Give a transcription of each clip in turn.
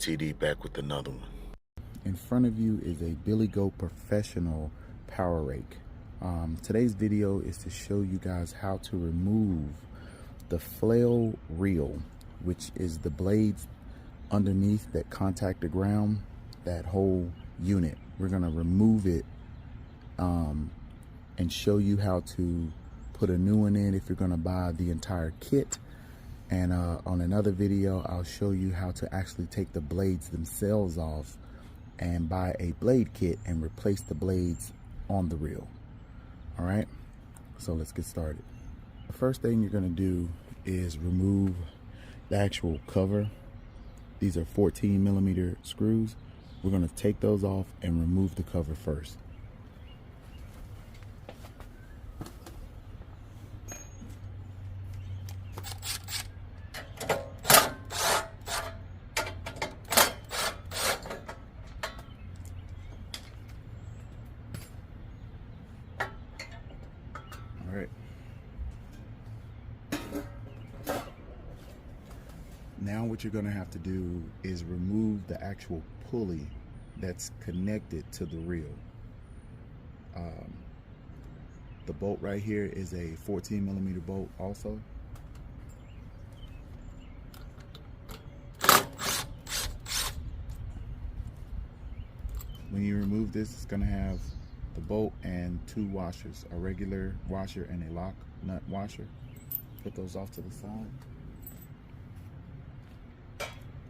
JOATD back with another one. In front of you is a Billy Goat Professional power rake. Today's video is to show you guys how to remove the flail reel, which is the blades underneath that contact the ground, that whole unit. We're gonna remove it and show you how to put a new one in if you're gonna buy the entire kit. And on another video, I'll show you how to actually take the blades themselves off and buy a blade kit and replace the blades on the reel. All right, so let's get started. The first thing you're gonna do is remove the actual cover. These are 14mm screws. We're gonna take those off and remove the cover first. Alright. Now what you're going to have to do is remove the actual pulley that's connected to the reel. The bolt right here is a 14mm bolt also. When you remove this, it's going to have the bolt and two washers, a regular washer and a lock nut washer. Put those off to the side.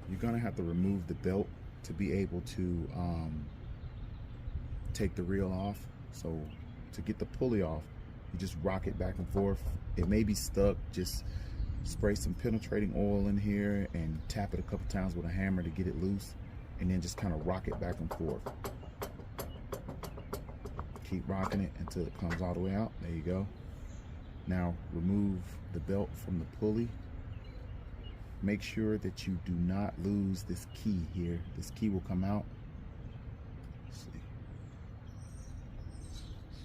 You're gonna have to remove the belt to be able to take the reel off. So to get the pulley off, you just rock it back and forth. It may be stuck, just spray some penetrating oil in here and tap it a couple times with a hammer to get it loose, and then just kind of rock it back and forth. Keep rocking it until it comes all the way out. There you go. Now remove the belt from the pulley. Make sure that you do not lose this key here. This key will come out. Let's see.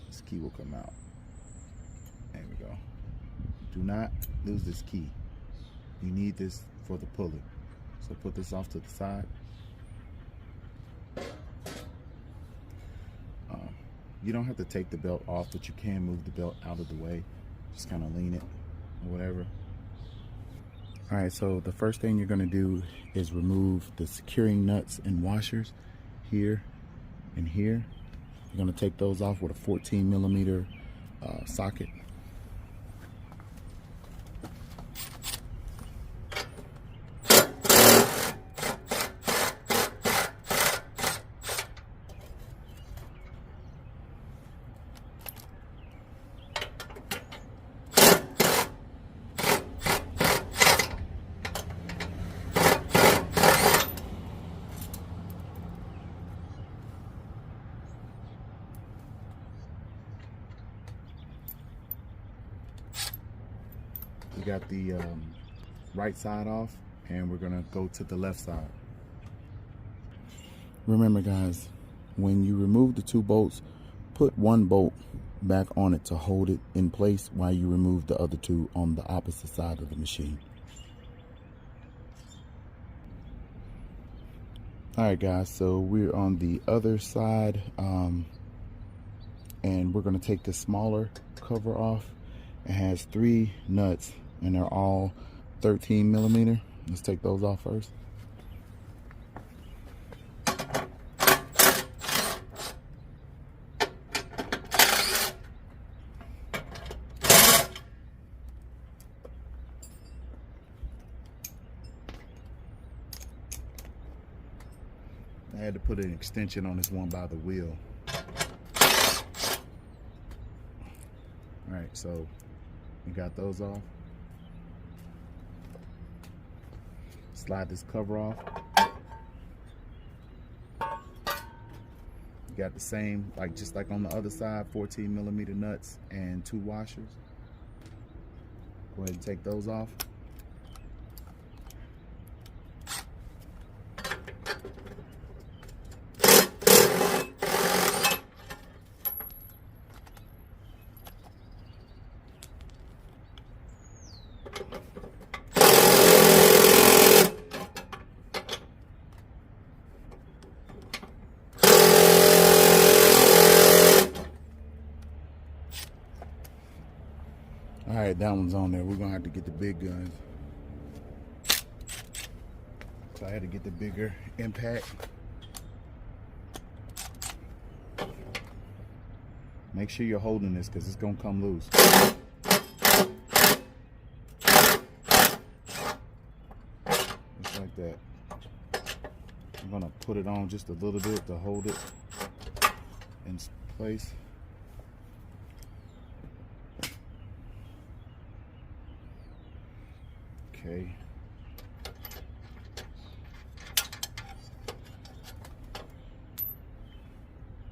This key will come out. There we go. Do not lose this key. You need this for the pulley. So put this off to the side. You don't have to take the belt off, but you can move the belt out of the way. Just kind of lean it or whatever. All right, so the first thing you're gonna do is remove the securing nuts and washers here and here. You're gonna take those off with a 14mm socket. We got the right side off, and we're gonna go to the left side. Remember guys, when you remove the two bolts, put one bolt back on it to hold it in place while you remove the other two on the opposite side of the machine. All right guys, so we're on the other side, and we're gonna take the smaller cover off. It has 3 nuts and they're all 13mm. Let's take those off first. I had to put an extension on this one by the wheel. All right, so we got those off. Slide this cover off. You got the same, just like on the other side, 14mm nuts and 2 washers. Go ahead and take those off. All right, that one's on there. We're gonna have to get the big guns. So I had to get the bigger impact. Make sure you're holding this because it's gonna come loose. Just like that. I'm gonna put it on just a little bit to hold it in place. Okay.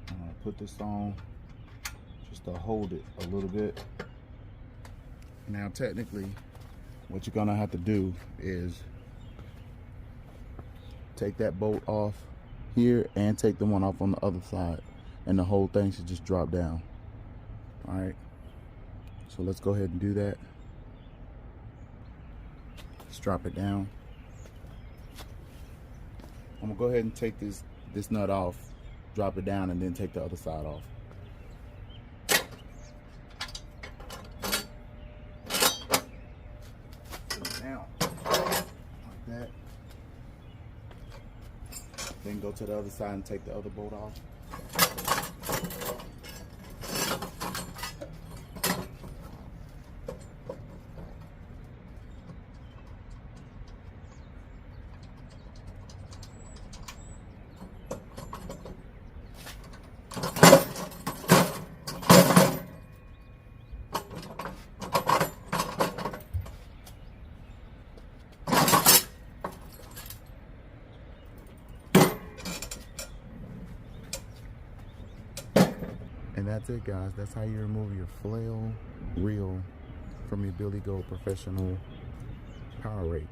I'm gonna put this on just to hold it a little bit. Now technically what you're gonna have to do is take that bolt off here and take the one off on the other side, and the whole thing should just drop down. All right, so let's go ahead and do that. Let's drop it down. I'm gonna go ahead and take this nut off, drop it down, and then take the other side off. Down like that. Then go to the other side and take the other bolt off. And that's it, guys. That's how you remove your flail reel from your Billy Goat Professional Power Rake.